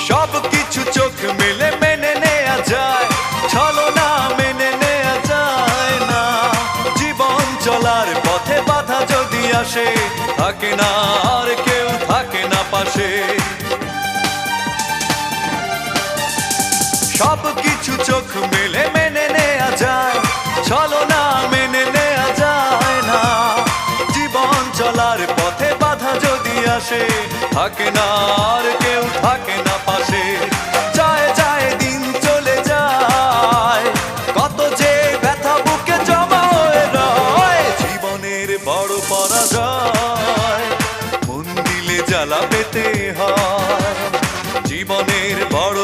সব কিছু চোখ মেলে মেনে নেয়া যায়, ছলনা মেনে নেয়া যায় না। জীবন চলার পথে বাধা যদি আসে, থাকে না আর কেউ, থাকে না পাশে। সব কিছু চোখ মেলে মেনে নেয়া যায়, ছলনা মেনে নেয়া যায় না। জীবন চলার পথে বাধা যদি আসে, থাকে না আর কেউ, থাকে না পাশে। যায় যায় দিন চলে যায়, কত যে ব্যথা বুকে জমা হয়ে রয়। জীবনের বড় পরাজয়, মন দিলে জ্বালা পেতে হয়। জীবনের বড়